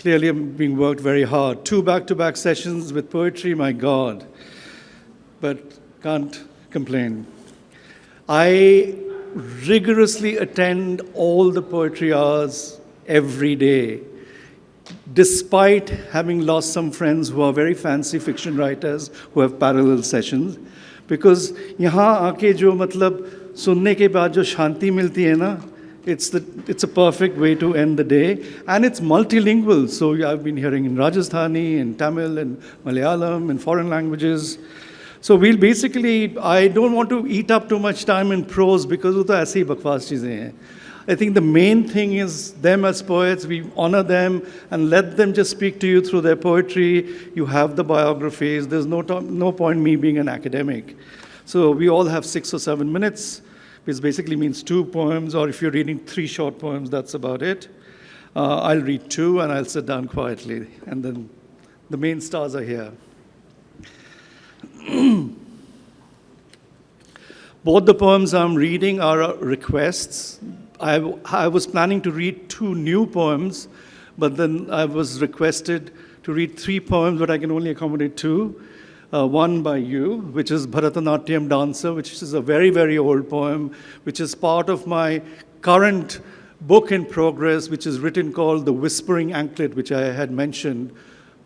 Clearly, I'm being worked very hard. 2 back-to-back sessions with poetry, my God. But can't complain. I rigorously attend all the poetry hours every day, despite having lost some friends who are very fancy fiction writers who have parallel sessions. Because यहाँ आके जो मतलब सुनने के बाद जो शांति मिलती है ना, it's a perfect way to end the day, and it's multilingual. So I've been hearing in Rajasthani, in Tamil, in Malayalam, in foreign languages. So we'll basically, I don't want to eat up too much time in prose because वो तो ऐसे ही बकवास चीजें हैं. I think the main thing is them as poets, we honor them and let them just speak to you through their poetry. You have the biographies. There's no point me being an academic. So we all have 6 or 7 minutes, which basically means 2 poems, or if you're reading 3 short poems, that's about it. I'll read 2 and I'll sit down quietly. And then the main stars are here. Both the poems I'm reading are requests. I was planning to read 2 new poems, but then I was requested to read 3 poems, but I can only accommodate 2. One by you, which is Bharatanatyam Dancer, which is a very, very old poem, which is part of my current book in progress, which is written called The Whispering Anklet, which I had mentioned,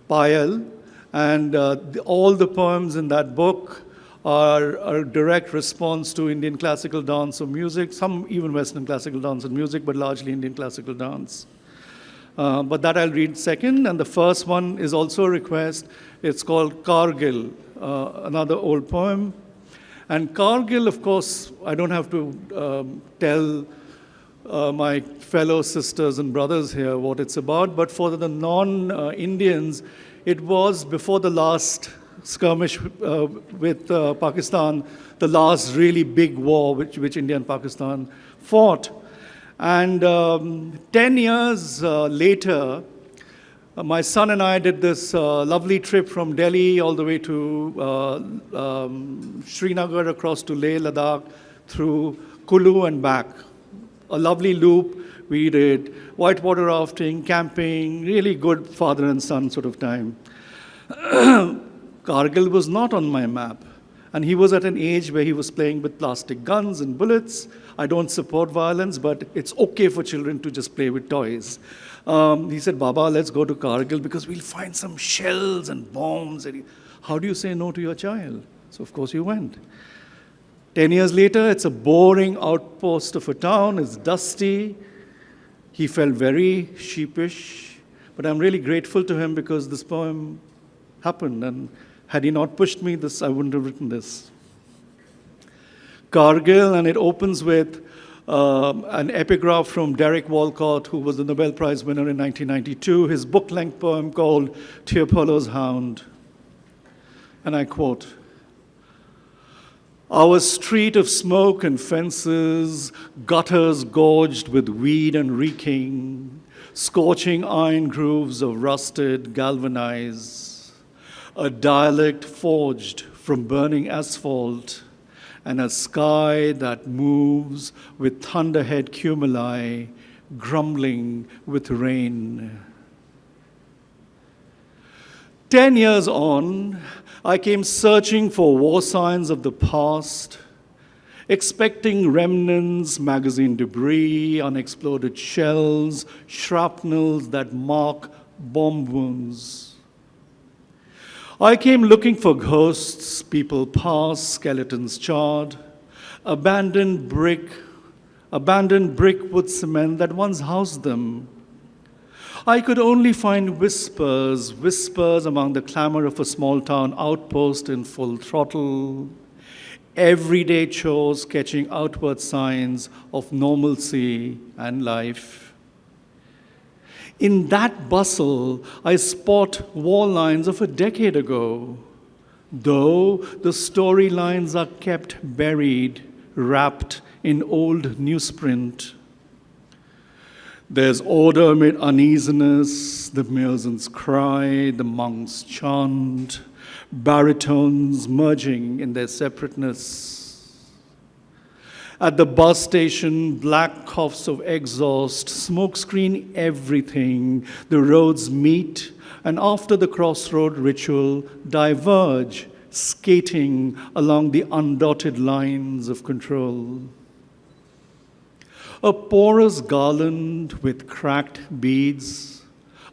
Payal. And all the poems in that book are a direct response to Indian classical dance or music, some even Western classical dance and music, but largely Indian classical dance. But that I'll read second, and the first one is also a request. It's called Kargil, another old poem. And Kargil, of course, I don't have to tell my fellow sisters and brothers here what it's about, but for the non-Indians, it was before the last skirmish with Pakistan, the last really big war which India and Pakistan fought. And 10 years later, my son and I did this lovely trip from Delhi all the way to Srinagar, across to Leh, Ladakh, through Kulu and back. A lovely loop. We did whitewater rafting, camping, really good father and son sort of time. Kargil was not on my map. And he was at an age where he was playing with plastic guns and bullets. I don't support violence, but it's okay for children to just play with toys. He said, Baba, let's go to Kargil because we'll find some shells and bombs. And how do you say no to your child? So, of course, you went. 10 years later, it's a boring outpost of a town. It's dusty. He felt very sheepish. But I'm really grateful to him because this poem happened. And had he not pushed me, I wouldn't have written this. Kargil, and it opens with an epigraph from Derek Walcott, who was the Nobel Prize winner in 1992, his book-length poem called Teopolo's Hound. And I quote, "Our street of smoke and fences, gutters gorged with weed and reeking, scorching iron grooves of rusted galvanize, a dialect forged from burning asphalt, and a sky that moves with thunderhead cumuli, grumbling with rain." 10 years on, I came searching for war signs of the past, expecting remnants, magazine debris, unexploded shells, shrapnels that mark bomb wounds. I came looking for ghosts, people passed, skeletons charred, abandoned brick with cement that once housed them. I could only find whispers among the clamor of a small town outpost in full throttle, everyday chores catching outward signs of normalcy and life. In that bustle, I spot wall lines of a decade ago, though the storylines are kept buried, wrapped in old newsprint. There's order amid uneasiness, the muezzins cry, the monks chant, baritones merging in their separateness. At the bus station, black coughs of exhaust, smoke screen everything. The roads meet, and after the crossroad ritual, diverge, skating along the undotted lines of control. A porous garland with cracked beads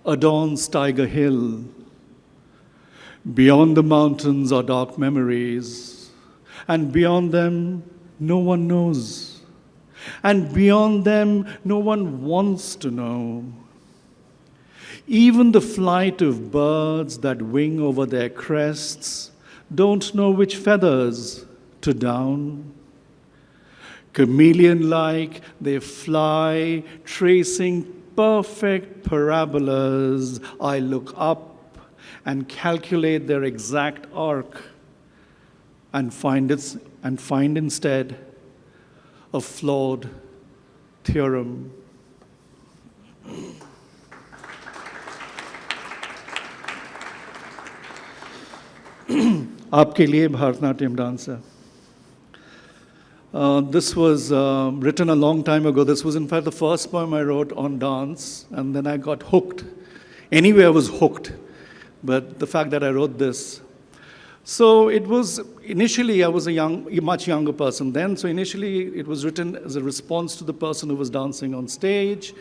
adorns Tiger Hill. Beyond the mountains are dark memories, and beyond them, no one knows. And beyond them, no one wants to know. Even the flight of birds that wing over their crests don't know which feathers to down. Chameleon-like, they fly, tracing perfect parabolas. I look up and calculate their exact arc and find instead a flawed theorem. आपके लिए Bharatanatyam dancer. This was written a long time ago. This was, in fact, the first poem I wrote on dance, and then I got hooked. Anyway, I was hooked, but the fact that I wrote this. So it was, initially, I was a much younger person then, so initially it was written as a response to the person who was dancing on stage.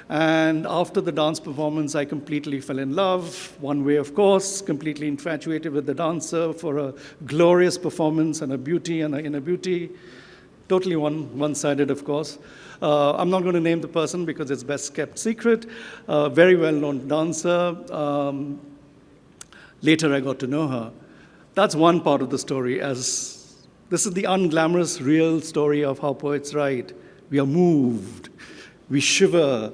And after the dance performance, I completely fell in love, one way, of course, completely infatuated with the dancer for a glorious performance and a beauty and an inner beauty. Totally one-sided, of course. I'm not going to name the person because it's best kept secret. Very well-known dancer. Later, I got to know her. That's one part of the story. As this is the unglamorous, real story of how poets write. We are moved. We shiver.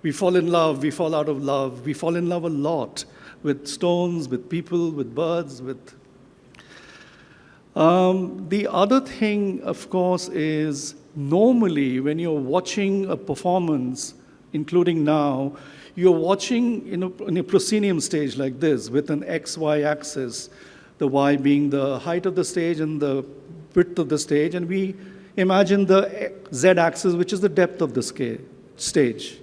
We fall in love. We fall out of love. We fall in love a lot with stones, with people, with birds, with... The other thing, of course, is normally when you're watching a performance, including now, you're watching in a proscenium stage like this with an XY axis, the Y being the height of the stage and the width of the stage, and we imagine the Z axis, which is the depth of the stage.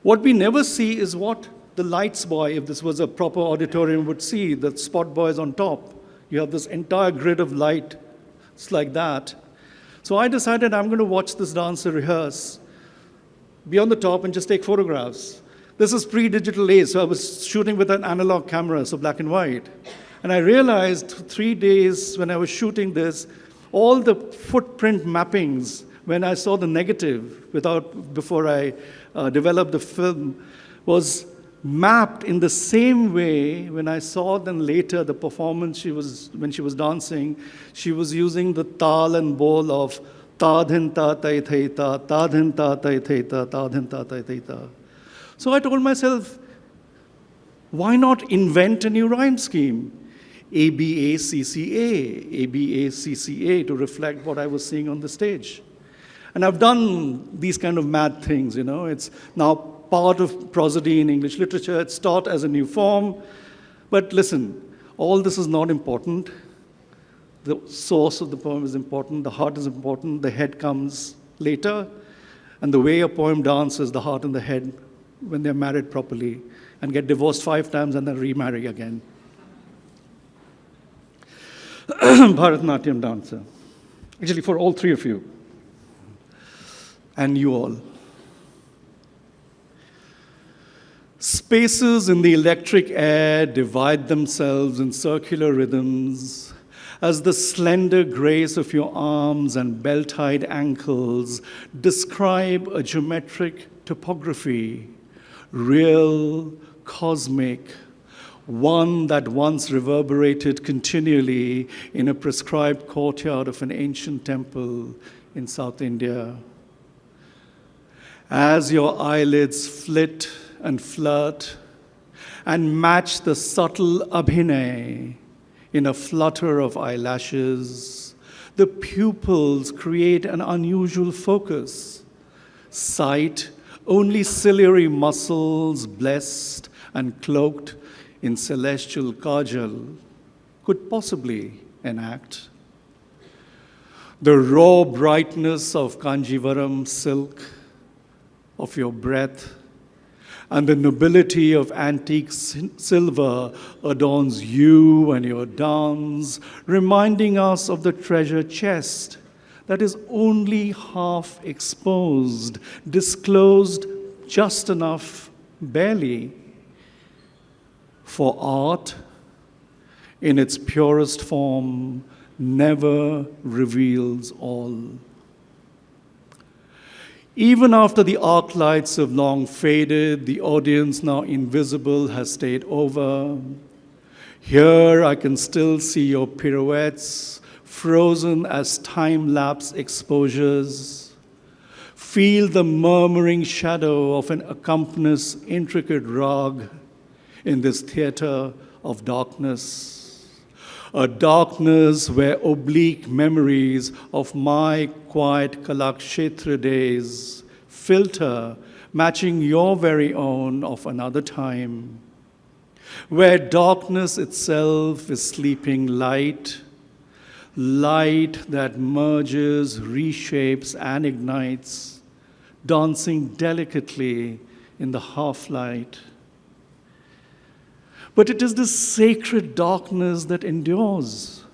What we never see is what the lights boy, if this was a proper auditorium, would see, the spot boys on top. You have this entire grid of light. It's like that. So I decided I'm going to watch this dancer rehearse, be on the top and just take photographs. This is pre-digital age, so I was shooting with an analog camera, so black and white. And I realized 3 days when I was shooting this, all the footprint mappings, when I saw the negative before I developed the film, was mapped in the same way. When I saw then later the performance when she was dancing, she was using the tal and bol of ta dhin ta tai thai ta, ta dhin ta tai thai ta, ta dhin ta tai thai ta. So I told myself, why not invent a new rhyme scheme? ABACCA, ABACCA, to reflect what I was seeing on the stage. And I've done these kind of mad things, It's now part of prosody in English literature. It's taught as a new form. But listen, all this is not important. The source of the poem is important. The heart is important. The head comes later. And the way a poem dances, the heart and the head, when they're married properly and get divorced 5 times and then remarry again. Bharatanatyam dancer. Actually, for all 3 of you. And you all. Spaces in the electric air divide themselves in circular rhythms as the slender grace of your arms and bell-tied ankles describe a geometric topography, real, cosmic, one that once reverberated continually in a prescribed courtyard of an ancient temple in South India. As your eyelids flit and flirt and match the subtle abhinay in a flutter of eyelashes, the pupils create an unusual focus. Sight, only ciliary muscles blessed and cloaked in celestial kajal could possibly enact. The raw brightness of Kanjivaram silk, of your breath, and the nobility of antique silver adorns you and your dance, reminding us of the treasure chest that is only half exposed, disclosed just enough, barely, for art in its purest form never reveals all. Even after the arc lights have long faded, the audience, now invisible, has stayed over. Here I can still see your pirouettes, frozen as time-lapse exposures. Feel the murmuring shadow of an accompanist's intricate rag in this theater of darkness. A darkness where oblique memories of my quiet Kalakshetra days filter, matching your very own of another time. Where darkness itself is sleeping light, light that merges, reshapes, and ignites, dancing delicately in the half-light. But it is this sacred darkness that endures,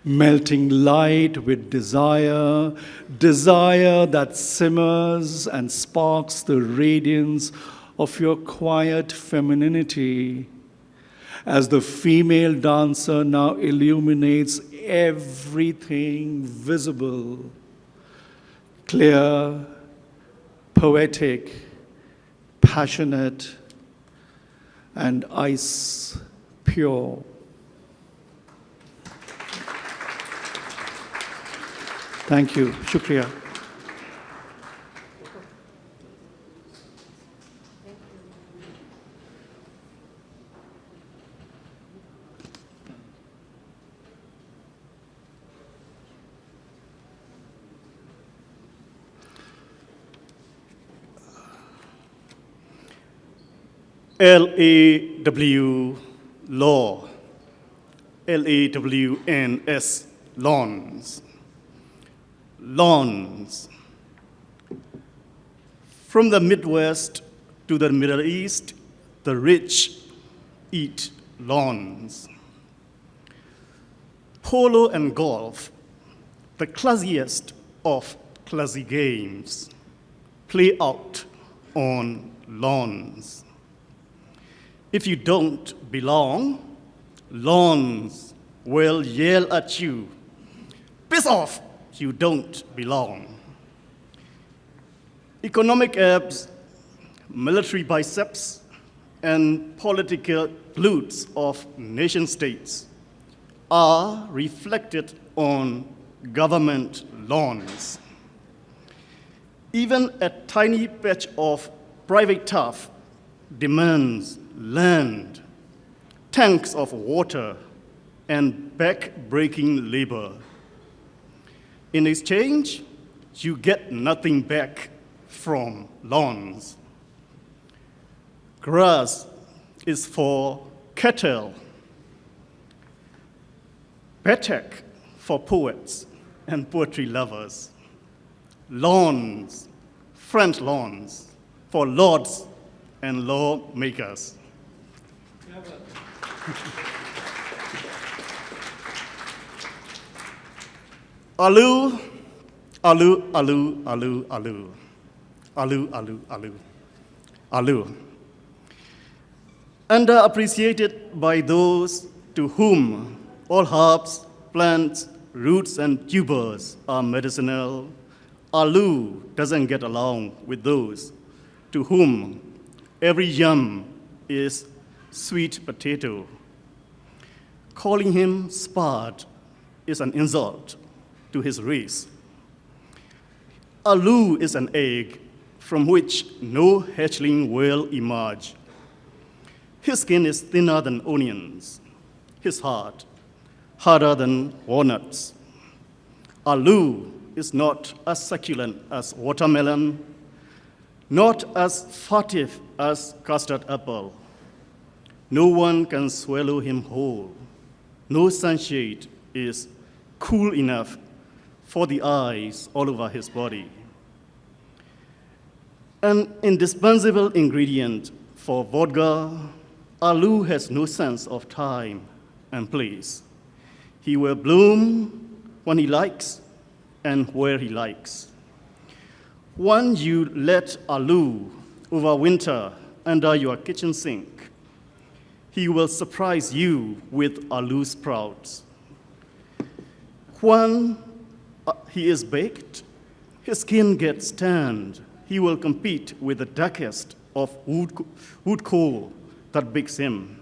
melting light with desire, desire that simmers and sparks the radiance of your quiet femininity, as the female dancer now illuminates everything visible, clear, poetic, passionate, and ice pure. Thank you. Shukriya. LAW, law. LAWNS, lawns. Lawns. From the Midwest to the Middle East, the rich eat lawns. Polo and golf, the classiest of classy games, play out on lawns. If you don't belong, lawns will yell at you, "Piss off, you don't belong." Economic abs, military biceps, and political glutes of nation states are reflected on government lawns. Even a tiny patch of private turf demands land, tanks of water, and back-breaking labor. In exchange, you get nothing back from lawns. Grass is for cattle, batak for poets and poetry lovers, lawns, front lawns for lords and lawmakers. Alu, alu, alu, alu, alu, alu, alu, alu, alu. Underappreciated by those to whom all herbs, plants, roots, and tubers are medicinal, alu doesn't get along with those to whom every yam is sweet potato. Calling him spart is an insult to his race. Alu is an egg from which no hatchling will emerge. His skin is thinner than onions, his heart harder than walnuts. Alu is not as succulent as watermelon, not as furtive as custard apple. No one can swallow him whole. No sunshade is cool enough for the eyes all over his body. An indispensable ingredient for vodka, aloo has no sense of time and place. He will bloom when he likes and where he likes. When you let aloo overwinter under your kitchen sink, he will surprise you with aloo sprouts. When he is baked, his skin gets tanned. He will compete with the darkest of wood coal that bakes him.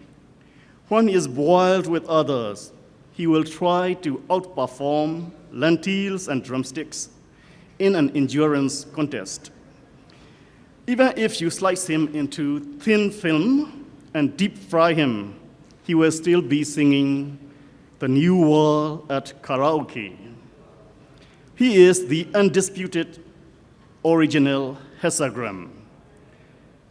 When he is boiled with others, he will try to outperform lentils and drumsticks in an endurance contest. Even if you slice him into thin film and deep fry him, he will still be singing the new world at karaoke. He is the undisputed original hexagram,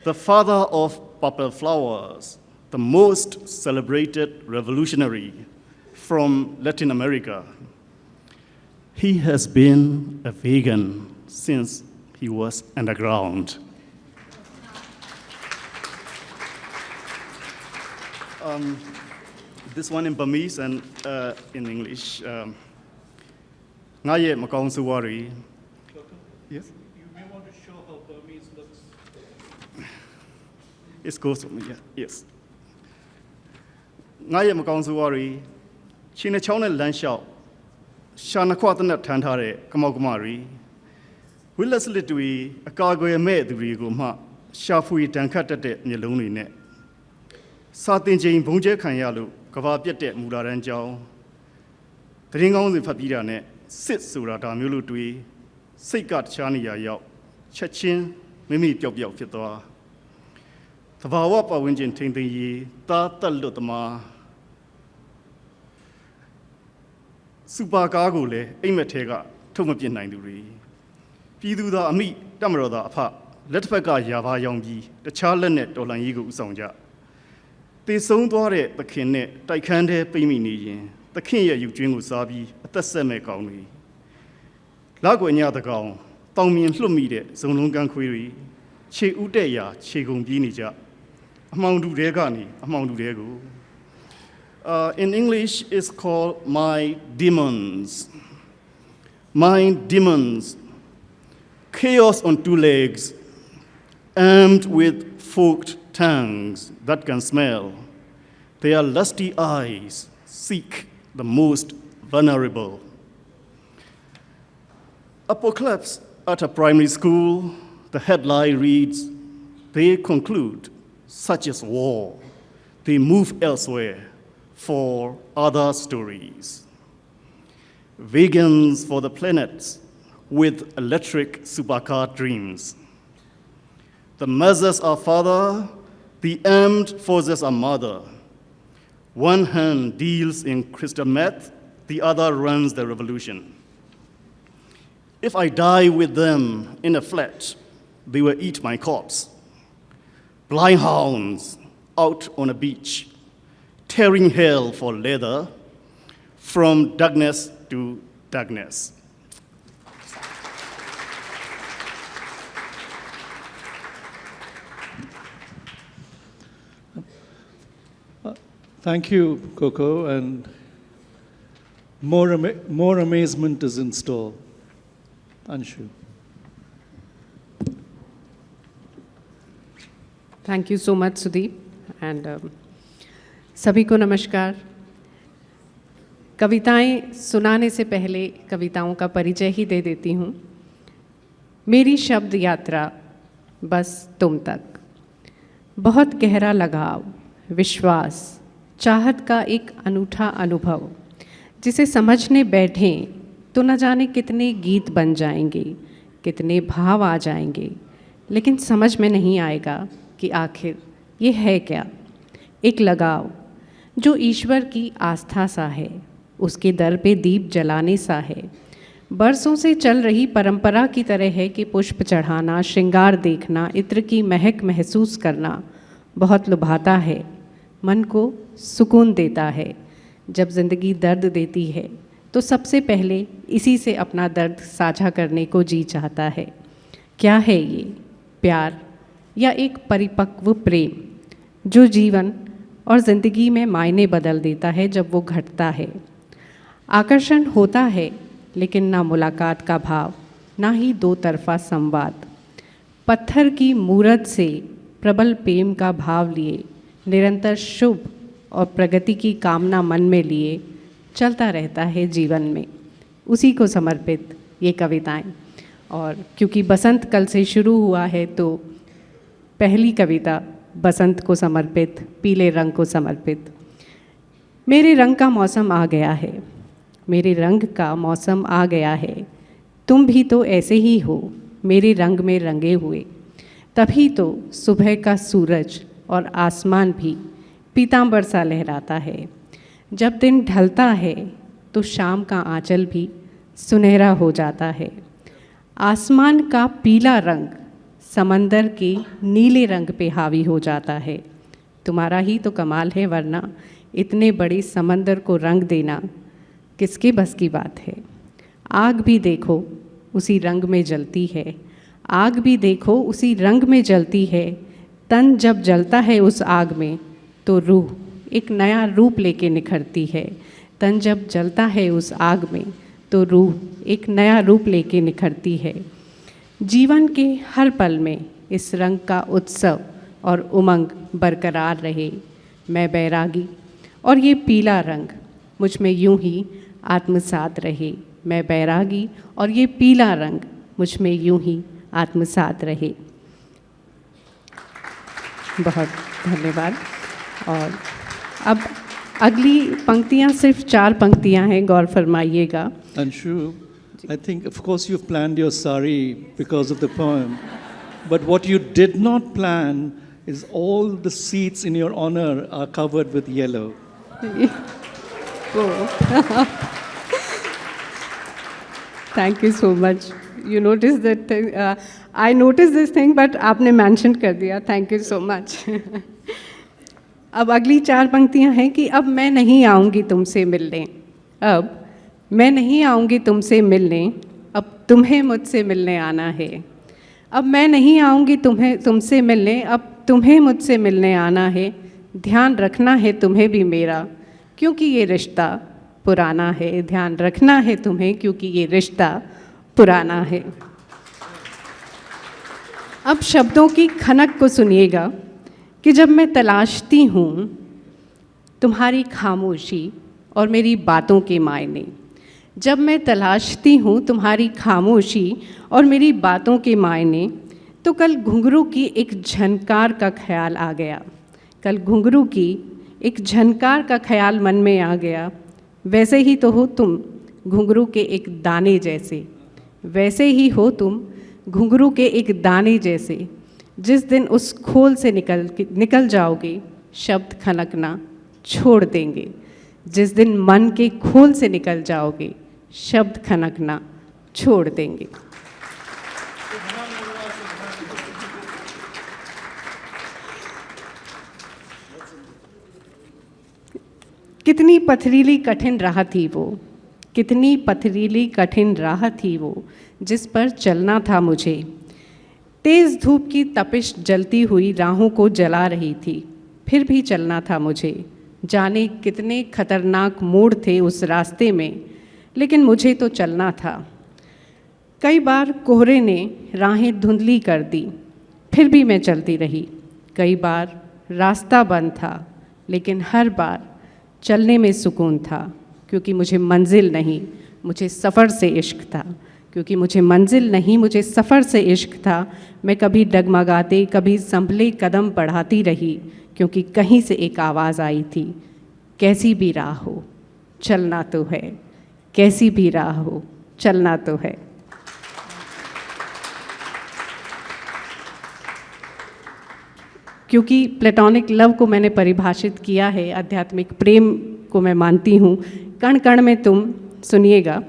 the father of purple flowers, the most celebrated revolutionary from Latin America. He has been a vegan since he was underground. This one in Burmese and in English. Ngaye Makong Suwari. Yes? You may want to show how Burmese looks. It goes from here. Yes. Ngaye Makong Suwari. China Chona Lanshao. Shana Quatana Tantare, Kamakumari. Willis Litui, a cargo made the Riguma, Shafui Tankatate Niluni net. Satin Jane Bunja Kanyalu, Kavapiate Mudaranjao. The ring on the Papira net, sits Surata Mulutui, Sikat Chania Yao, Chachin, Mimi Pyopio Fitoa. The Vawapa Winjin Tinti, Tata Lutama. Super Gargule, Amatega, Tomapin 93. Pidu the Ami, Damaroda apart, Letpega Yava Yongi, the Charlanet or Lanyigu Sonja. They soon dware the kinnet, Daikande Pimini, the Kenya Eugene Usabi, at the Seme County. Laguanya the Gong, Tommy and Flumide, Zonungan Query, Che Udeya, Che Gumbinija, among Dudegani, among Dudego. In English, it's called My Demons. My demons, chaos on two legs, armed with forked tongues that can smell. Their lusty eyes seek the most vulnerable. Apocalypse at a primary school, the headline reads, they conclude, such as war, they move elsewhere for other stories. Vegans for the planets with electric supercar dreams. The mothers are father, the armed forces are mother. One hand deals in crystal meth, the other runs the revolution. If I die with them in a flat, they will eat my corpse. Blind hounds out on a beach, tearing hell for leather, from darkness to darkness. Thank you, Coco, and more amazement is in store. Anshu. Thank you so much, Sudeep, and सभी को नमस्कार। कविताएं सुनाने से पहले कविताओं का परिचय ही दे देती हूँ। मेरी शब्द यात्रा बस तुम तक, बहुत गहरा लगाव, विश्वास, चाहत का एक अनूठा अनुभव, जिसे समझने बैठें तो न जाने कितने गीत बन जाएंगे, कितने भाव आ जाएंगे, लेकिन समझ में नहीं आएगा कि आखिर ये है क्या। एक लगाव जो ईश्वर की आस्था सा है, उसके दर पे दीप जलाने सा है, बरसों से चल रही परंपरा की तरह है कि पुष्प चढ़ाना, श्रृंगार देखना, इत्र की महक महसूस करना बहुत लुभाता है, मन को सुकून देता है। जब ज़िंदगी दर्द देती है तो तो सबसे पहले इसी से अपना दर्द साझा करने को जी चाहता है। क्या है ये? प्यार या एक परिपक्व प्रेम जो जीवन और ज़िंदगी में मायने बदल देता है जब वो घटता है। आकर्षण होता है, लेकिन ना मुलाकात का भाव, ना ही दो तरफा संवाद। पत्थर की मूरत से प्रबल प्रेम का भाव लिए, निरंतर शुभ और प्रगति की कामना मन में लिए चलता रहता है जीवन में। उसी को समर्पित ये कविताएं। और क्योंकि बसंत कल से शुरू हुआ है, तो पहली कविता बसंत को समर्पित, पीले रंग को समर्पित। मेरे रंग का मौसम आ गया है, मेरे रंग का मौसम आ गया है। तुम भी तो ऐसे ही हो, मेरे रंग में रंगे हुए। तभी तो सुबह का सूरज और आसमान भी पीतांबर सा लहराता है। जब दिन ढलता है तो शाम का आंचल भी सुनहरा हो जाता है। आसमान का पीला रंग समंदर के नीले रंग पे हावी हो जाता है। तुम्हारा ही तो कमाल है, वरना इतने बड़े समंदर को रंग देना किसके बस की बात है। आग भी देखो उसी रंग में जलती है, आग भी देखो उसी रंग में जलती है। तन जब जलता है उस आग में तो रूह एक नया रूप लेके निखरती है। तन जब जलता है उस आग में तो रूह एक नया रूप लेके निखरती है। जीवन के हर पल में इस रंग का उत्सव और उमंग बरकरार रहे। मैं बैरागी और ये पीला रंग मुझ में यूं ही आत्मसात रहे। मैं बैरागी और ये पीला रंग मुझ में यूं ही आत्मसात रहे। बहुत धन्यवाद। और अब अगली पंक्तियां सिर्फ 4 पंक्तियां हैं, गौर फरमाइएगा। Anshu, I think, of course, you've planned your sari because of the poem, but what you did not plan is all the seats in your honor are covered with yellow. Thank you so much. You noticed that thing. I noticed this thing, but आपने mention कर दिया. Thank you so much. अब अगली 4 पंक्तियां हैं कि अब मैं नहीं आऊँगी तुमसे मिलने, अब मैं नहीं आऊँगी तुमसे मिलने, अब तुम्हें मुझसे मिलने आना है। अब मैं नहीं आऊँगी तुमसे मिलने, अब तुम्हें मुझसे मिलने आना है। ध्यान रखना है तुम्हें भी मेरा, क्योंकि ये रिश्ता पुराना है। ध्यान रखना है तुम्हें, क्योंकि ये रिश्ता पुराना है। अब शब्दों की खनक को सुनिएगा कि जब मैं तलाशती हूँ तुम्हारी खामोशी और मेरी बातों के मायने, जब मैं तलाशती हूँ तुम्हारी खामोशी और मेरी बातों के मायने, तो कल घुंघरू की एक झनकार का ख्याल आ गया। कल घुंघरू की एक झनकार का ख्याल मन में आ गया। वैसे ही तो हो तुम घुंघरू के एक दाने जैसे, वैसे ही हो तुम घुंघरू के एक दाने जैसे। जिस दिन उस खोल से निकल जाओगे, शब्द खनकना छोड़ देंगे। जिस दिन मन के खोल से निकल जाओगे, शब्द खनकना छोड़ देंगे। कितनी पथरीली कठिन राह थी वो, कितनी पथरीली कठिन राह थी वो, जिस पर चलना था मुझे। तेज़ धूप की तपिश जलती हुई राहों को जला रही थी, फिर भी चलना था मुझे। जाने कितने खतरनाक मोड़ थे उस रास्ते में, लेकिन मुझे तो चलना था। कई बार कोहरे ने राहें धुंधली कर दी, फिर भी मैं चलती रही। कई बार रास्ता बंद था, लेकिन हर बार चलने में सुकून था, क्योंकि मुझे मंजिल नहीं, मुझे सफ़र से इश्क था। क्योंकि मुझे मंजिल नहीं, मुझे सफ़र से इश्क था। मैं कभी डगमगाते, कभी संभले कदम बढ़ाती रही, क्योंकि कहीं से एक आवाज़ आई थी, कैसी भी राह हो चलना तो है, कैसी भी राह हो चलना तो है। क्योंकि प्लेटोनिक लव को मैंने परिभाषित किया है, आध्यात्मिक प्रेम को मैं मानती हूँ, कण कण में तुम। सुनिएगा,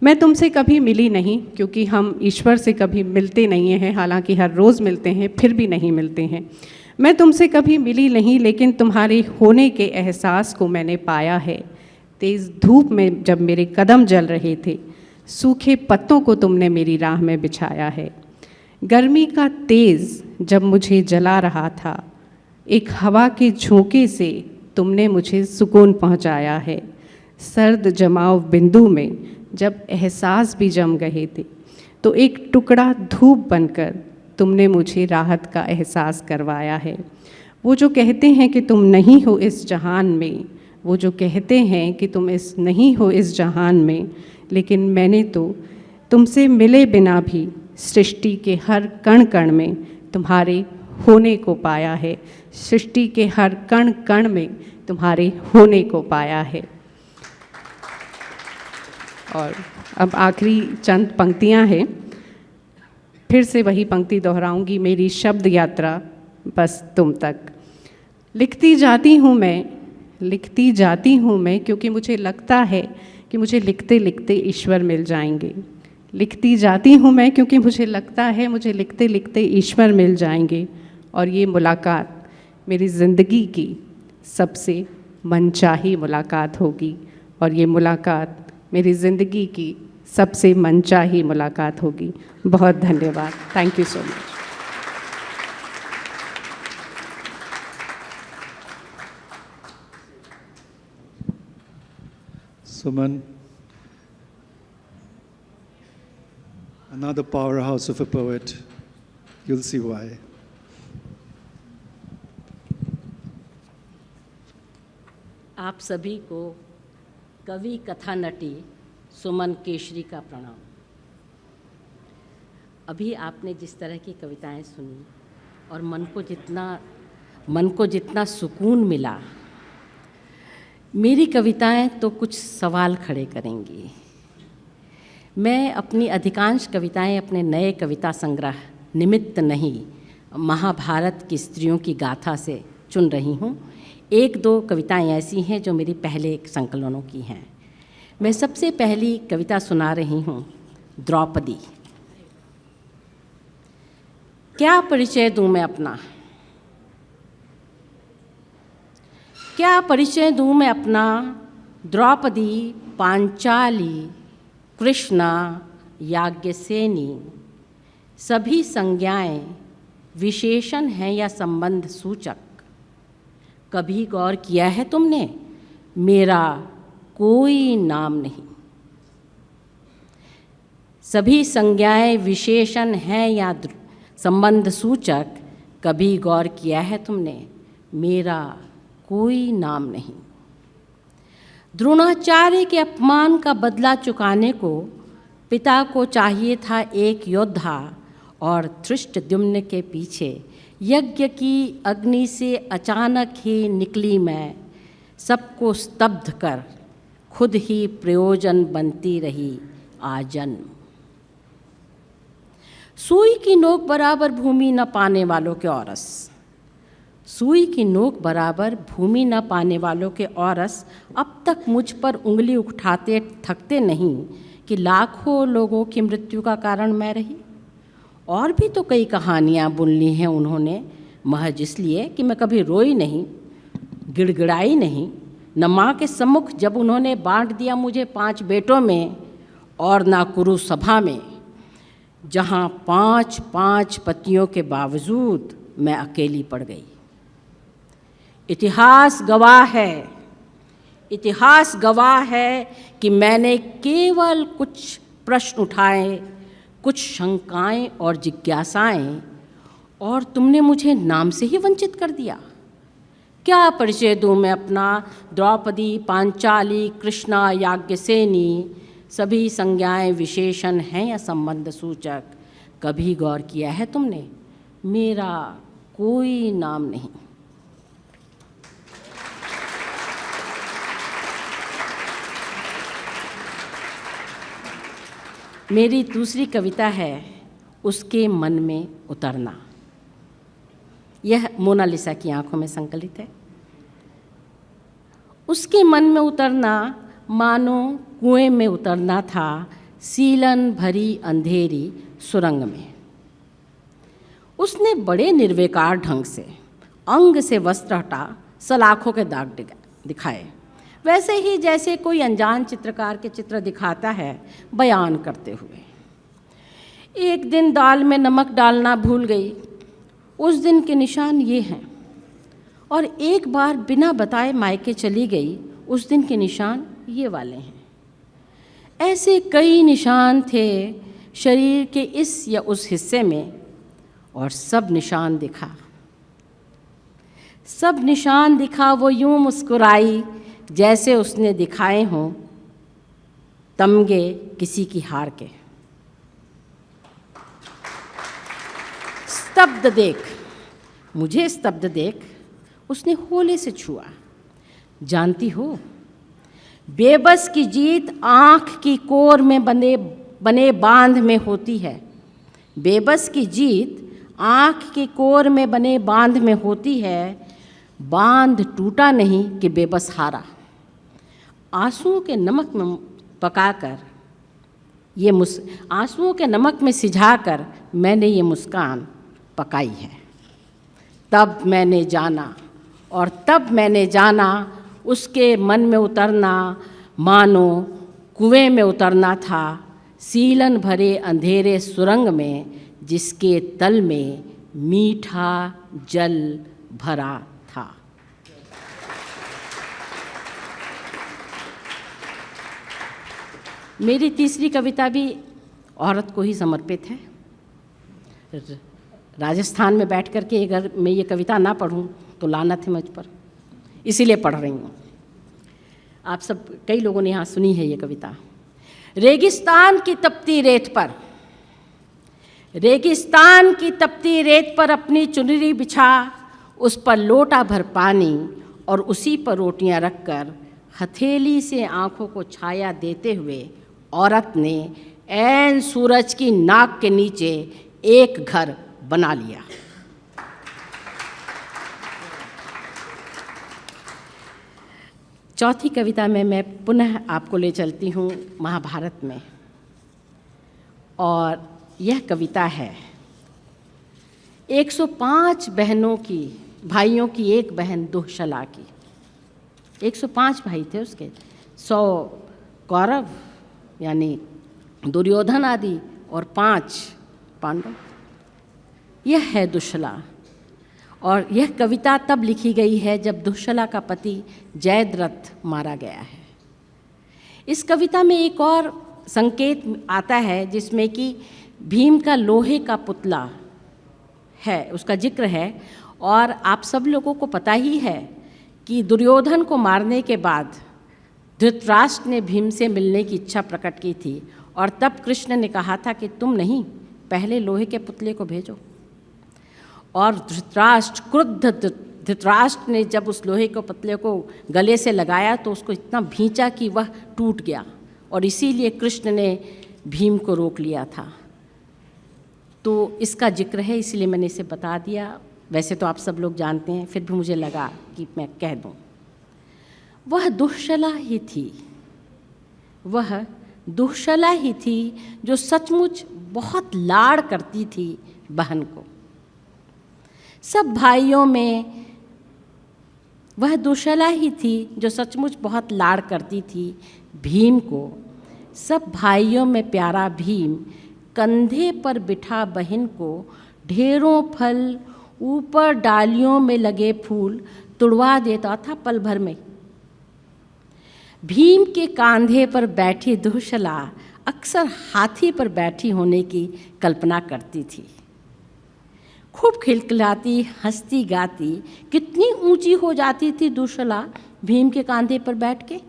मैं तुमसे कभी मिली नहीं, क्योंकि हम ईश्वर से कभी मिलते नहीं हैं, हालांकि हर रोज़ मिलते हैं, फिर भी नहीं मिलते हैं। मैं तुमसे कभी मिली नहीं, लेकिन तुम्हारे होने के एहसास को मैंने पाया है। तेज़ धूप में जब मेरे कदम जल रहे थे, सूखे पत्तों को तुमने मेरी राह में बिछाया है। गर्मी का तेज़ जब मुझे जला रहा था, एक हवा के झोंके से तुमने मुझे सुकून पहुंचाया है। सर्द जमाव बिंदु में जब एहसास भी जम गए थे, तो एक टुकड़ा धूप बनकर तुमने मुझे राहत का एहसास करवाया है। वो जो कहते हैं कि तुम नहीं हो इस जहान में, वो जो कहते हैं कि तुम नहीं हो इस जहान में, लेकिन मैंने तो तुमसे मिले बिना भी सृष्टि के हर कण कण में तुम्हारे होने को पाया है। सृष्टि के हर कण कण में तुम्हारे होने को पाया है। और अब आखिरी चंद पंक्तियां हैं, फिर से वही पंक्ति दोहराऊंगी। मेरी शब्द यात्रा बस तुम तक। लिखती जाती हूँ मैं क्योंकि मुझे लगता है कि मुझे लिखते लिखते ईश्वर मिल जाएंगे। लिखती जाती हूँ मैं क्योंकि मुझे लगता है मुझे लिखते लिखते ईश्वर मिल जाएंगे। और ये मुलाकात मेरी ज़िंदगी की सबसे मनचाही मुलाकात होगी। और ये मुलाकात मेरी ज़िंदगी की सबसे मनचाही मुलाकात होगी। बहुत धन्यवाद। Thank you so much. Suman, another powerhouse of a poet. You'll see why. आप सभी को कवि कथा नटी सुमन केशरी का प्रणाम। अभी आपने जिस तरह की कविताएं सुनी और मन को जितना सुकून मिला, मेरी कविताएं तो कुछ सवाल खड़े करेंगी। मैं अपनी अधिकांश कविताएं अपने नए कविता संग्रह निमित्त नहीं, महाभारत की स्त्रियों की गाथा से चुन रही हूँ। एक दो कविताएं ऐसी हैं जो मेरी पहले संकलनों की हैं। मैं सबसे पहली कविता सुना रही हूँ, द्रौपदी। क्या परिचय दूँ मैं अपना, क्या परिचय दूँ मैं अपना। द्रौपदी, पांचाली, कृष्णा, याज्ञसेनी, सभी संज्ञाएं विशेषण हैं या संबंध सूचक। कभी गौर किया है तुमने, मेरा कोई नाम नहीं। सभी संज्ञाएं विशेषण हैं या संबंध सूचक। कभी गौर किया है तुमने, मेरा कोई नाम नहीं। द्रोणाचार्य के अपमान का बदला चुकाने को पिता को चाहिए था एक योद्धा, और धृष्टद्युम्न के पीछे यज्ञ की अग्नि से अचानक ही निकली मैं। सबको स्तब्ध कर खुद ही प्रयोजन बनती रही आजन्म। सुई की नोक बराबर भूमि न पाने वालों के औरस, सुई की नोक बराबर भूमि न पाने वालों के औरस अब तक मुझ पर उंगली उठाते थकते नहीं कि लाखों लोगों की मृत्यु का कारण मैं रही। और भी तो कई कहानियाँ बुन ली हैं उन्होंने, महज इसलिए कि मैं कभी रोई नहीं, गिड़गिड़ाई नहीं। न माँ के सम्मुख जब उन्होंने बांट दिया मुझे 5 बेटों में, और ना कुरु सभा में, जहाँ 5 पतियों के बावजूद मैं अकेली पड़ गई। इतिहास गवाह है कि मैंने केवल कुछ प्रश्न उठाए, कुछ शंकाएं और जिज्ञासाएं, और तुमने मुझे नाम से ही वंचित कर दिया। क्या परिचय दूँ मैं अपना। द्रौपदी, पांचाली, कृष्णा, याज्ञसेनी, सभी संज्ञाएं विशेषण हैं या संबंध सूचक। कभी गौर किया है तुमने, मेरा कोई नाम नहीं। मेरी दूसरी कविता है, उसके मन में उतरना। यह मोनालिसा की आंखों में संकलित है। उसके मन में उतरना मानो कुएं में उतरना था, सीलन भरी अंधेरी सुरंग में। उसने बड़े निर्विकार ढंग से अंग से वस्त्र हटा सलाखों के दाग दिखाए। वैसे ही जैसे कोई अनजान चित्रकार के चित्र दिखाता है बयान करते हुए। एक दिन दाल में नमक डालना भूल गई, उस दिन के निशान ये हैं। और एक बार बिना बताए मायके चली गई, उस दिन के निशान ये वाले हैं। ऐसे कई निशान थे शरीर के इस या उस हिस्से में, और सब निशान दिखा। सब निशान दिखा, वो यूं मुस्कुराई जैसे उसने दिखाए हों तमगे किसी की हार के। स्तब्ध देख, मुझे स्तब्ध देख, उसने होले से छुआ। जानती हो, बेबस की जीत आँख की कोर में बने बांध में होती है। बेबस की जीत आँख की कोर में बने बांध में होती है। बांध टूटा नहीं कि बेबस हारा। आंसुओं के नमक में पकाकर आंसुओं के नमक में सिझाकर मैंने ये मुस्कान पकाई है। तब मैंने जाना, और तब मैंने जाना, उसके मन में उतरना मानो कुएं में उतरना था, सीलन भरे अंधेरे सुरंग में जिसके तल में मीठा जल भरा था। मेरी तीसरी कविता भी औरत को ही समर्पित है। राजस्थान में बैठ कर के अगर मैं ये कविता ना पढ़ूं तो लानत है मुझ पर, इसीलिए पढ़ रही हूँ। आप सब कई लोगों ने यहाँ सुनी है ये कविता। रेगिस्तान की तपती रेत पर, रेगिस्तान की तपती रेत पर अपनी चुनरी बिछा, उस पर लोटा भर पानी और उसी पर रोटियां रखकर हथेली से आंखों को छाया देते हुए औरत ने ऐन सूरज की नाक के नीचे एक घर बना लिया। चौथी कविता में मैं पुनः आपको ले चलती हूँ महाभारत में, और यह कविता है 105 बहनों की, भाइयों की एक बहन दुःशला की। 105 भाई थे उसके, 100 कौरव यानी दुर्योधन आदि और 5 पांडव। यह है दुःशला, और यह कविता तब लिखी गई है जब दुःशला का पति जयद्रथ मारा गया है। इस कविता में एक और संकेत आता है जिसमें कि भीम का लोहे का पुतला है, उसका जिक्र है। और आप सब लोगों को पता ही है कि दुर्योधन को मारने के बाद धृतराष्ट्र ने भीम से मिलने की इच्छा प्रकट की थी, और तब कृष्ण ने कहा था कि तुम नहीं, पहले लोहे के पुतले को भेजो। और धृतराष्ट्र, क्रुद्ध धृतराष्ट्र ने जब उस लोहे के पुतले को गले से लगाया तो उसको इतना भींचा कि वह टूट गया, और इसीलिए कृष्ण ने भीम को रोक लिया था। तो इसका जिक्र है, इसलिए मैंने इसे बता दिया। वैसे तो आप सब लोग जानते हैं, फिर भी मुझे लगा कि मैं कह दूं। वह दुःशला ही थी, वह दुःशला ही थी जो सचमुच बहुत लाड़ करती थी बहन को। सब भाइयों में वह दुःशला ही थी जो सचमुच बहुत लाड़ करती थी भीम को। सब भाइयों में प्यारा भीम कंधे पर बिठा बहन को ढेरों फल, ऊपर डालियों में लगे फूल तुड़वा देता था पल भर में। भीम के कंधे पर बैठी दुःशला अक्सर हाथी पर बैठी होने की कल्पना करती थी। खूब खिलखिलाती, हंसती गाती, कितनी ऊंची हो जाती थी दुःशला भीम के कंधे पर बैठ के।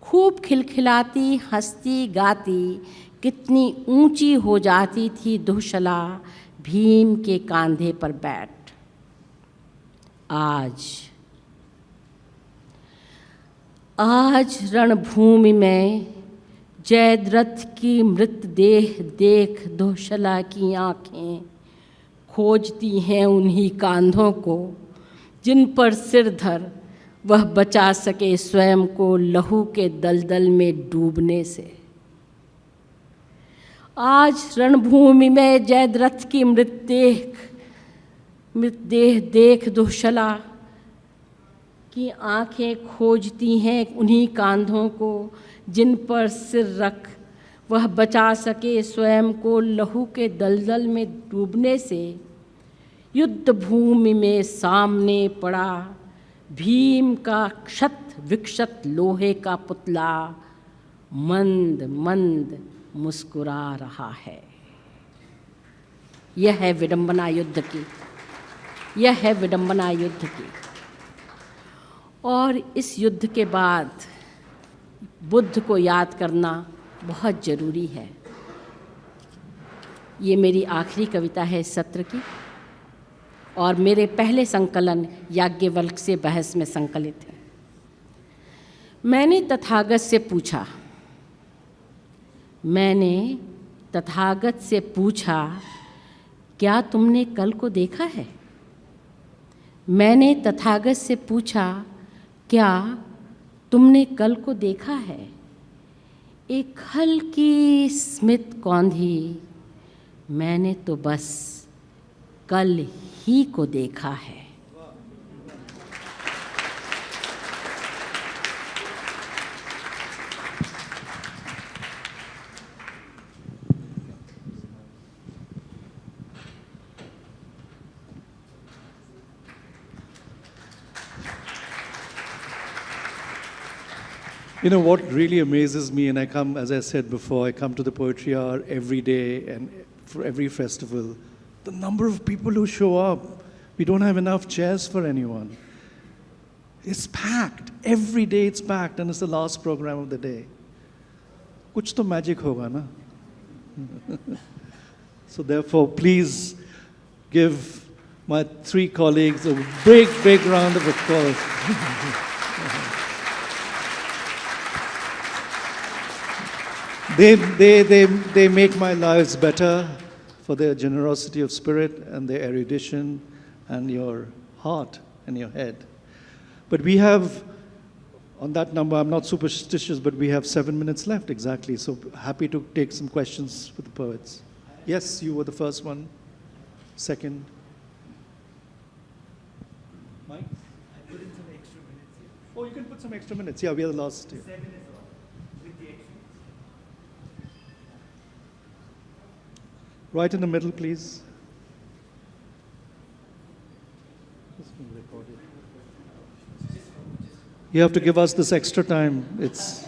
खूब खिलखिलाती, हंसती गाती, कितनी ऊंची हो जाती थी दुःशला भीम के कंधे पर बैठ। आज रणभूमि में जयद्रथ की मृतदेह देख दुःशला की आंखें खोजती हैं उन्हीं कांधों को जिन पर सिर धर वह बचा सके स्वयं को लहू के दलदल में डूबने से। आज रणभूमि में जयद्रथ की मृतदेह देख दुःशला कि आंखें खोजती हैं उन्हीं कांधों को जिन पर सिर रख वह बचा सके स्वयं को लहू के दलदल में डूबने से। युद्ध भूमि में सामने पड़ा भीम का क्षत विक्षत लोहे का पुतला मंद मंद मुस्कुरा रहा है। यह है विडंबना युद्ध की, यह है विडंबना युद्ध की। और इस युद्ध के बाद बुद्ध को याद करना बहुत ज़रूरी है। ये मेरी आखिरी कविता है इस सत्र की और मेरे पहले संकलन याज्ञवल्क्य से बहस में संकलित है। मैंने तथागत से पूछा, मैंने तथागत से पूछा, क्या तुमने कल को देखा है? मैंने तथागत से पूछा, क्या तुमने कल को देखा है? एक हल्की स्मित कौंधी, मैंने तो बस कल ही को देखा है। You know what really amazes me, and I come, as I said before, I come to the Poetry Hour every day and for every festival. The number of people who show up, we don't have enough chairs for anyone. It's packed. Every day it's packed, and it's the last program of the day. Kuch to magic hoga na? So therefore, please give my three colleagues a big, big round of applause. They make my lives better for their generosity of spirit and their erudition and your heart and your head. But we have, on that number, I'm not superstitious, but we have 7 minutes left exactly. So happy to take some questions for the poets. Yes, you were the first one. Second. Mike? I put in some extra minutes here. Oh, you can put some extra minutes. Yeah, we are the last. Yeah. 7 is all, with the extra. Right in the middle, please. This being recorded. You have to give us this extra time. It's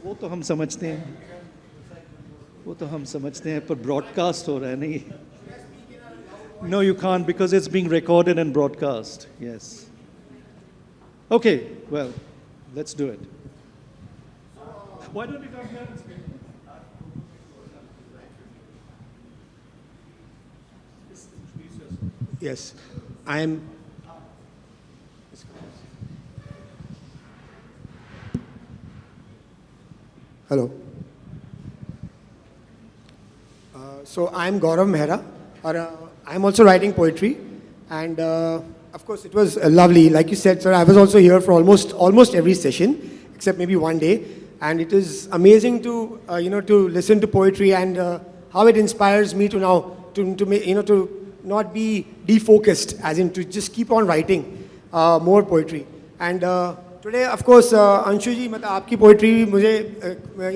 वो तो हम समझते हैं, वो तो हम समझते हैं, पर broadcast हो रहा है नहीं. No, you can't because it's being recorded and broadcast. Yes. Okay. Well, let's do it. Why don't you come here and speak? Yes, I am. Hello. So I am Gaurav Mehra, I am also writing poetry, and of course it was lovely. Like you said, sir, I was also here for almost every session, except maybe one day, and it is amazing to to listen to poetry and how it inspires me to now to not be defocused, as in to just keep on writing more poetry. And today, of course, Anshu ji, मतलब आपकी poetry मुझे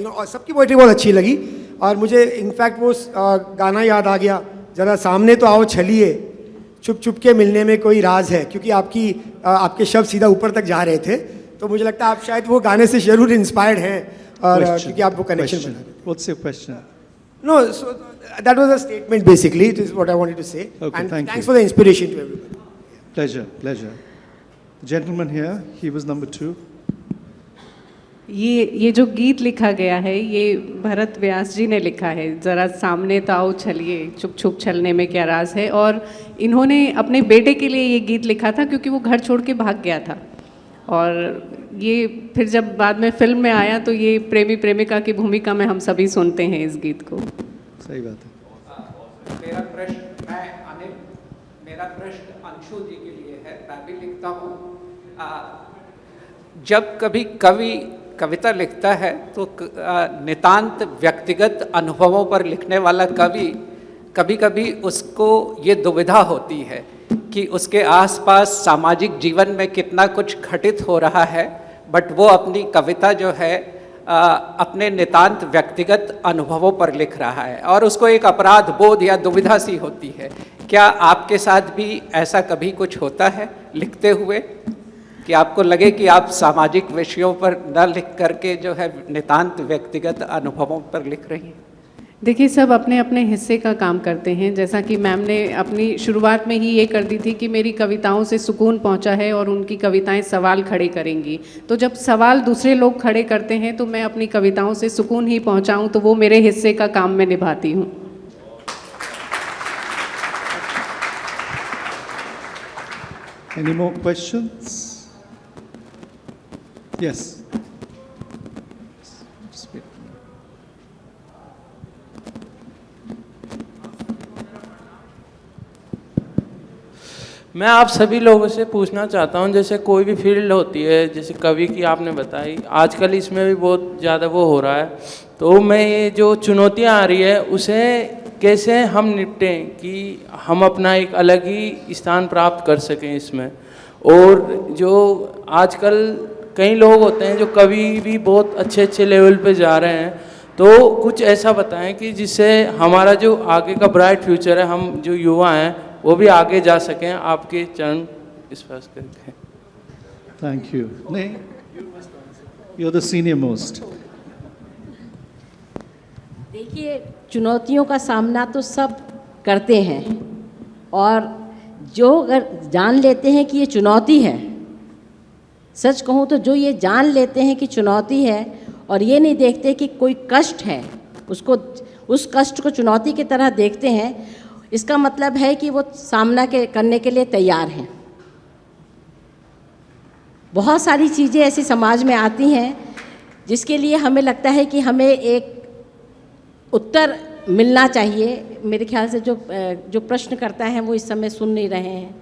और सबकी poetry बहुत अच्छी लगी, और मुझे इनफैक्ट वो गाना याद आ गया, ज़रा सामने तो आओ छलिए, छुप छुप के मिलने में कोई राज है, क्योंकि आपके शब्द सीधा ऊपर तक जा रहे थे, तो मुझे लगता है आप शायद वो गाने से जरूर इंस्पायर्ड हैं, और क्योंकि आप वो कनेक्शन बना रहे थे. What's your question? No, so that was a statement basically. It is what I wanted to say. Okay, and thank thanks you. for the inspiration to everybody. Pleasure, pleasure. The gentleman here, he was number 2. ये जो गीत लिखा गया है ये भरत व्यास जी ने लिखा है, ज़रा सामने तो आओ छलिए, छुप छुप छलने में क्या राज है, और इन्होंने अपने बेटे के लिए ये गीत लिखा था क्योंकि वो घर छोड़ के भाग गया था, और ये फिर जब बाद में फिल्म में आया तो ये प्रेमी प्रेमिका की भूमिका में हम सभी सुनते हैं इस गीत को. सही बात है. मेरा प्रश्न अंशु जी के लिए है. मैं भी लिखता हूँ. जब कभी कवि कविता लिखता है तो नितांत व्यक्तिगत अनुभवों पर लिखने वाला कवि कभी कभी उसको ये दुविधा होती है कि उसके आसपास सामाजिक जीवन में कितना कुछ घटित हो रहा है, बट वो अपनी कविता जो है अपने नितांत व्यक्तिगत अनुभवों पर लिख रहा है और उसको एक अपराध बोध या दुविधा सी होती है। क्या आपके साथ भी ऐसा कभी कुछ होता है लिखते हुए कि आपको लगे कि आप सामाजिक विषयों पर न लिख करके जो है नितांत व्यक्तिगत अनुभवों पर लिख रही हैं? देखिए, सब अपने अपने हिस्से का काम करते हैं। जैसा कि मैम ने अपनी शुरुआत में ही ये कर दी थी कि मेरी कविताओं से सुकून पहुंचा है और उनकी कविताएं सवाल खड़े करेंगी। तो जब सवाल दूसरे लोग खड़े करते हैं तो मैं अपनी कविताओं से सुकून ही पहुंचाऊं, तो वो मेरे हिस्से का काम मैं निभाती हूँ। Any more questions? Yes. मैं आप सभी लोगों से पूछना चाहता हूं, जैसे कोई भी फील्ड होती है, जैसे कवि की आपने बताई, आजकल इसमें भी बहुत ज़्यादा वो हो रहा है, तो मैं ये जो चुनौतियां आ रही है उसे कैसे हम निपटें कि हम अपना एक अलग ही स्थान प्राप्त कर सकें इसमें। और जो आजकल कई लोग होते हैं जो कवि भी बहुत अच्छे अच्छे लेवल पे जा रहे हैं, तो कुछ ऐसा बताएं कि जिससे हमारा जो आगे का ब्राइट फ्यूचर है, हम जो युवा हैं वो भी आगे जा सकें। आपके चरण स्पर्श करके। Thank you. नहीं, you're the senior most. देखिए, चुनौतियों का सामना तो सब करते हैं, और जो अगर जान लेते हैं कि ये चुनौती है, सच कहूँ तो जो ये जान लेते हैं कि चुनौती है और ये नहीं देखते कि कोई कष्ट है, उसको उस कष्ट को चुनौती की तरह देखते हैं, इसका मतलब है कि वो सामना करने के लिए तैयार हैं। बहुत सारी चीज़ें ऐसी समाज में आती हैं जिसके लिए हमें लगता है कि हमें एक उत्तर मिलना चाहिए। मेरे ख्याल से जो प्रश्न करता है वो इस समय सुन नहीं रहे हैं,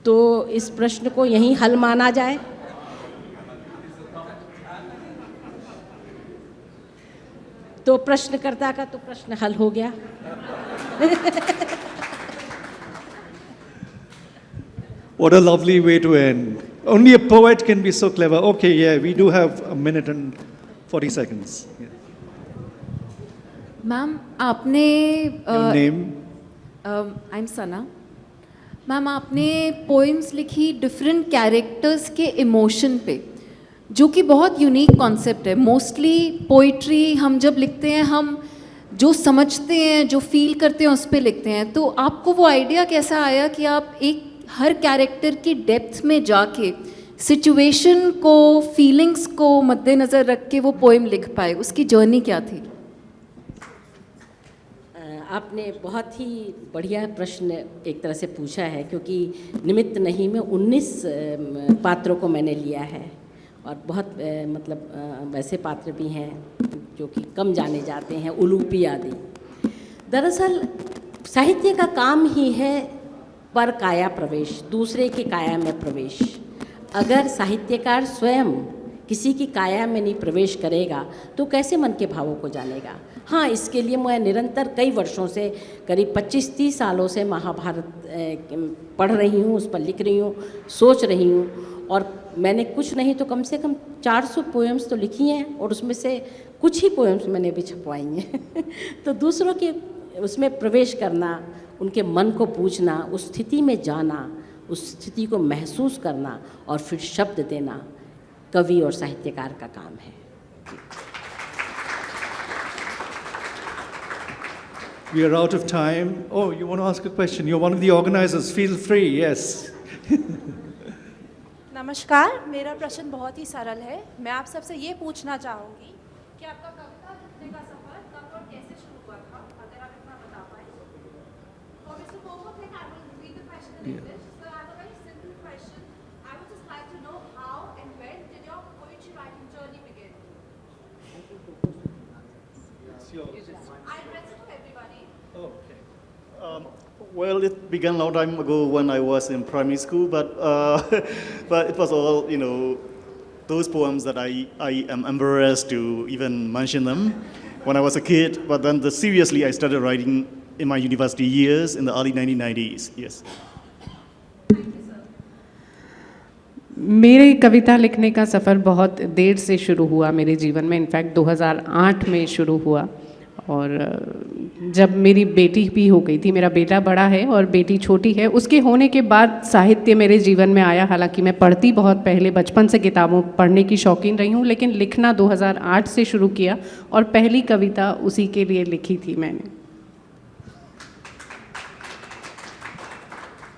तो इस प्रश्न को यहीं हल माना जाए। तो प्रश्नकर्ता का तो प्रश्न हल हो गया। What a lovely way to end. Only a poet can be so clever. Okay, yeah, we do have a minute and 40 seconds. Yeah. Ma'am, आपने Your name? I am Sana. Ma'am, आपने पोइम्स लिखी different characters के emotion पे, जो कि बहुत unique concept है। Mostly poetry हम जब लिखते हैं, हम जो समझते हैं, जो फील करते हैं, उस पे लिखते हैं। तो आपको वो आइडिया कैसा आया कि आप एक हर कैरेक्टर की डेप्थ में जाके सिचुएशन को, फीलिंग्स को मद्देनज़र रख के वो पोएम लिख पाए? उसकी जर्नी क्या थी? आपने बहुत ही बढ़िया प्रश्न एक तरह से पूछा है, क्योंकि निमित्त नहीं में 19 पात्रों को मैंने लिया है, और बहुत मतलब वैसे पात्र भी हैं जो कि कम जाने जाते हैं, उलूपी आदि। दरअसल साहित्य का काम ही है पर काया प्रवेश, दूसरे की काया में प्रवेश। अगर साहित्यकार स्वयं किसी की काया में नहीं प्रवेश करेगा तो कैसे मन के भावों को जानेगा। हाँ, इसके लिए मैं निरंतर कई वर्षों से, करीब 25-30 सालों से महाभारत पढ़ रही हूँ, उस पर लिख रही हूँ, सोच रही हूँ, और मैंने कुछ नहीं तो कम से कम 400 पोएम्स तो लिखी हैं, और उसमें से कुछ ही पोएम्स मैंने भी छपवाई हैं। तो दूसरों के उसमें प्रवेश करना, उनके मन को बूझना, उस स्थिति में जाना, उस स्थिति को महसूस करना और फिर शब्द देना कवि और साहित्यकार का काम है। We are out of time. Oh, you want to ask a question? You're one of the organizers. Feel free. Yes. नमस्कार, मेरा प्रश्न बहुत ही सरल है। मैं आप सबसे ये पूछना चाहूँगी कि आपका कविता लिखने का सफर कब और कैसे शुरू हुआ था, अगर आप इतना बता पाएँ। For Mr. Ko Thett, I will repeat the question in English. So I have a very simple question. I would just like to know how and when did your poetry writing journey begin? I address it to everybody. Okay. Well, it began a long time ago when I was in primary school, but but it was all, you know, those poems that I am embarrassed to even mention them when I was a kid. But then seriously, I started writing in my university years in the early 1990s. Yes. मेरे कविता लिखने का सफ़र बहुत देर से शुरू हुआ मेरे जीवन में, इनफैक्ट 2008 में शुरू हुआ। और जब मेरी बेटी भी हो गई थी, मेरा बेटा बड़ा है और बेटी छोटी है, उसके होने के बाद साहित्य मेरे जीवन में आया। हालांकि मैं पढ़ती बहुत पहले बचपन से किताबों पढ़ने की शौकीन रही हूँ, लेकिन लिखना 2008 से शुरू किया और पहली कविता उसी के लिए लिखी थी मैंने।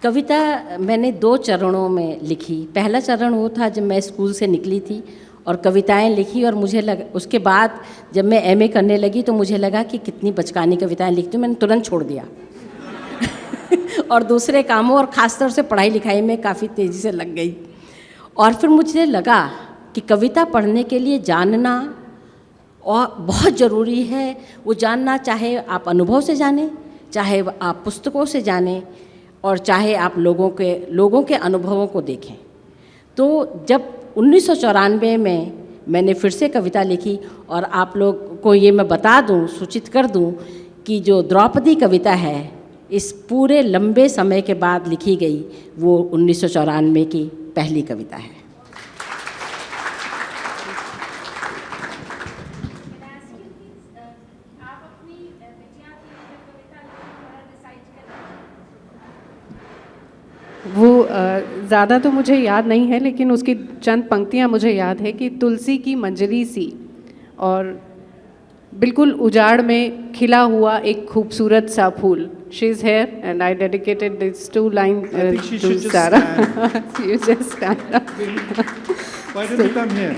कविता मैंने 2 चरणों में लिखी। पहला चरण वो था जब मैं स्कूल से निकली थी और कविताएं लिखी, और मुझे लगा, उसके बाद जब मैं एमए करने लगी तो मुझे लगा कि कितनी बचकानी कविताएं लिखती हूँ, मैंने तुरंत छोड़ दिया और दूसरे कामों और ख़ासतौर से पढ़ाई लिखाई में काफ़ी तेज़ी से लग गई। और फिर मुझे लगा कि कविता पढ़ने के लिए जानना और बहुत ज़रूरी है। वो जानना, चाहे आप अनुभव से जानें, चाहे आप पुस्तकों से जानें, और चाहे आप लोगों के अनुभवों को देखें। तो जब 1994 में मैंने फिर से कविता लिखी, और आप लोग को ये मैं बता दूं, सूचित कर दूं कि जो द्रौपदी कविता है इस पूरे लंबे समय के बाद लिखी गई, वो 1994 की पहली कविता है। वो ज़्यादा तो मुझे याद नहीं है, लेकिन उसकी चंद पंक्तियाँ मुझे याद है कि तुलसी की मंजरी सी, और बिल्कुल उजाड़ में खिला हुआ एक खूबसूरत सा फूल। She is here and I dedicated this 2 line to Sarah. You just stand up. Why don't you come here?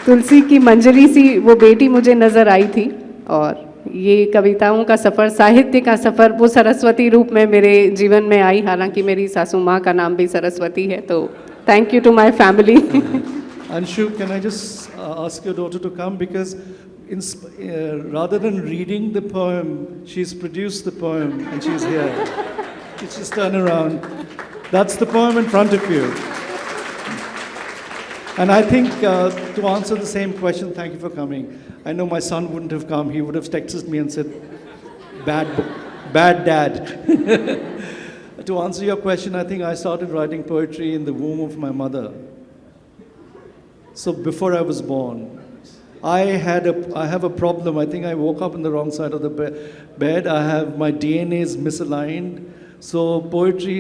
तुलसी की मंजरी सी वो बेटी मुझे नज़र आई थी, और ये कविताओं का सफ़र, साहित्य का सफ़र, वो सरस्वती रूप में मेरे जीवन में आई। हालांकि मेरी सासू माँ का नाम भी सरस्वती है, तो thank you to my family. Anshu, can I just ask your daughter to come, because rather than reading the poem, she's produced the poem and she's here. Just turn around. That's the poem in front of you. And I think to answer the same question, thank you for coming. I know my son wouldn't have come. He would have texted me and said, bad dad. To answer your question, I think I started writing poetry in the womb of my mother. So before I was born, I have a problem. I think I woke up on the wrong side of the bed. My DNA is misaligned. So poetry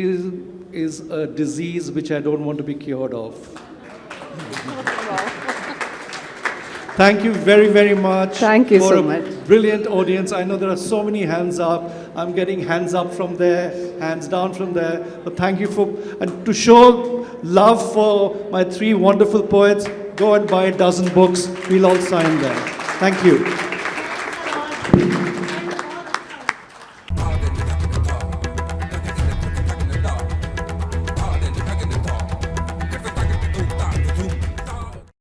is a disease which I don't want to be cured of. Thank you very, very much. Thank you for so a much. Brilliant audience. I know there are so many hands up. I'm getting hands up from there, hands down from there. But thank you and to show love for my 3 wonderful poets, go and buy a dozen books. We'll all sign there. Thank you.